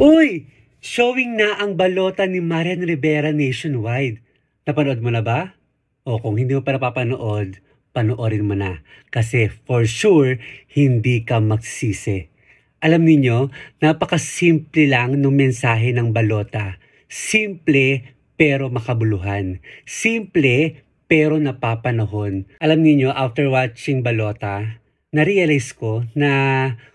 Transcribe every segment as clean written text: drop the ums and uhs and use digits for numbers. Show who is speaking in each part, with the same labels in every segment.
Speaker 1: Uy! Showing na ang balota ni Marian Rivera nationwide. Napanood mo na ba? O kung hindi mo pa napapanood, panoorin mo na. Kasi for sure, hindi ka magsisi. Alam niyo, napakasimple lang ng mensahe ng balota. Simple pero makabuluhan. Simple pero napapanahon. Alam niyo, after watching balota, na-realize ko na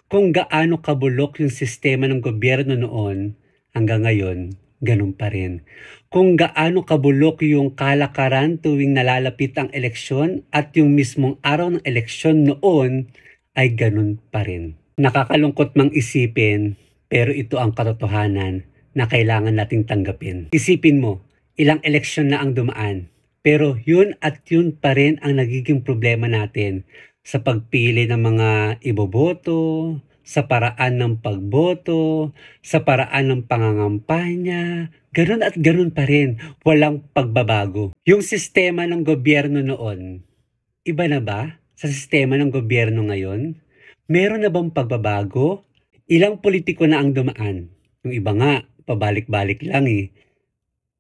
Speaker 1: kung gaano kabulok yung sistema ng gobyerno noon, hanggang ngayon, ganun pa rin. Kung gaano kabulok yung kalakaran tuwing nalalapit ang eleksyon at yung mismong araw ng eleksyon noon ay ganun pa rin. Nakakalungkot mang isipin, pero ito ang katotohanan na kailangan nating tanggapin. Isipin mo, ilang eleksyon na ang dumaan, pero yun at yun pa rin ang nagiging problema natin sa pagpili ng mga iboboto, sa paraan ng pagboto, sa paraan ng pangangampanya, ganun at ganun pa rin, walang pagbabago. Yung sistema ng gobyerno noon, iba na ba sa sistema ng gobyerno ngayon? Meron na bang pagbabago? Ilang politiko na ang dumaan? Yung iba nga, pabalik-balik lang eh.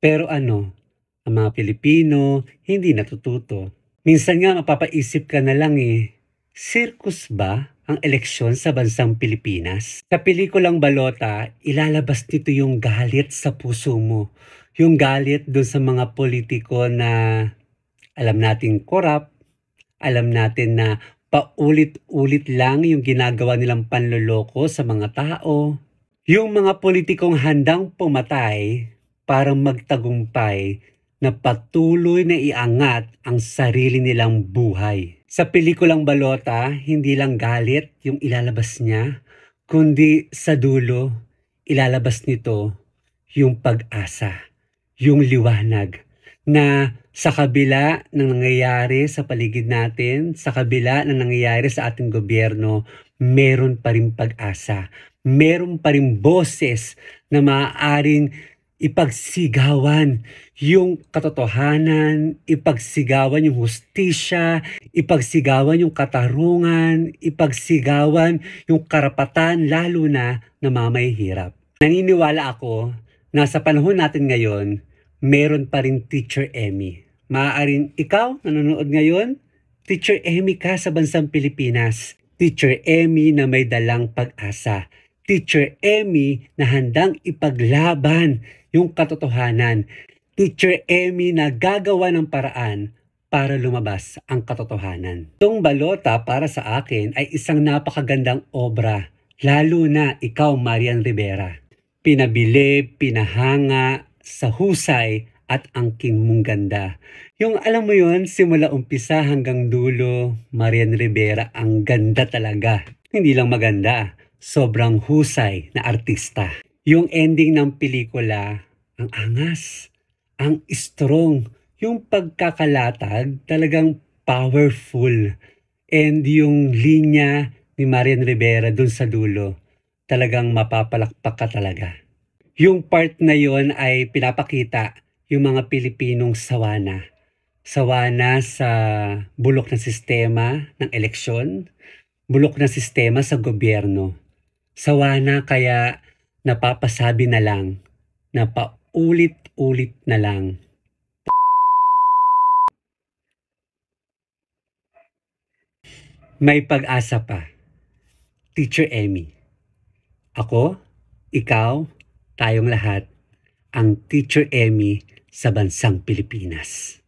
Speaker 1: Pero ano, ang mga Pilipino hindi natututo. Minsan nga mapapaisip ka na lang eh, circus ba ang eleksyon sa bansang Pilipinas? Sa pelikulang Balota, ilalabas nito yung galit sa puso mo. Yung galit doon sa mga politiko na alam nating korap, alam natin na paulit-ulit lang yung ginagawa nilang panloloko sa mga tao. Yung mga politikong handang pumatay para magtagumpay na patuloy na iangat ang sarili nilang buhay. Sa pelikulang Balota, hindi lang galit yung ilalabas niya, kundi sa dulo, ilalabas nito yung pag-asa, yung liwanag, na sa kabila ng nangyayari sa paligid natin, sa kabila ng nangyayari sa ating gobyerno, meron pa rin pag-asa. Meron pa rin boses na maaaring ipagsigawan yung katotohanan, ipagsigawan yung hustisya, ipagsigawan yung katarungan, ipagsigawan yung karapatan, lalo na mahihirap. Naniniwala ako na sa panahon natin ngayon, meron pa rin Teacher Emmy. Maaaring ikaw, nanonood ngayon, Teacher Emmy ka sa bansang Pilipinas. Teacher Emmy na may dalang pag-asa. Teacher Emmy na handang ipaglaban yung katotohanan. Teacher Emmy na gagawa ng paraan para lumabas ang katotohanan. Itong balota para sa akin ay isang napakagandang obra, lalo na ikaw, Marian Rivera. Pinabili, pinahanga sa husay at angking mong ganda. Yung alam mo yon, simula umpisa hanggang dulo, Marian Rivera, ang ganda talaga. Hindi lang maganda, sobrang husay na artista. Yung ending ng pelikula, ang angas, ang strong, yung pagkakalatag talagang powerful. And yung linya ni Marian Rivera dun sa dulo, talagang mapapalakpak ka talaga. Yung part na yon ay pinapakita yung mga Pilipinong sawana. Sawana sa bulok na sistema ng eleksyon, bulok na sistema sa gobyerno. Sawana kaya napapasabi na lang, na paulit-ulit na lang. May pag-asa pa. Teacher Emmy. Ako, ikaw, tayong lahat, ang Teacher Emmy sa bansang Pilipinas.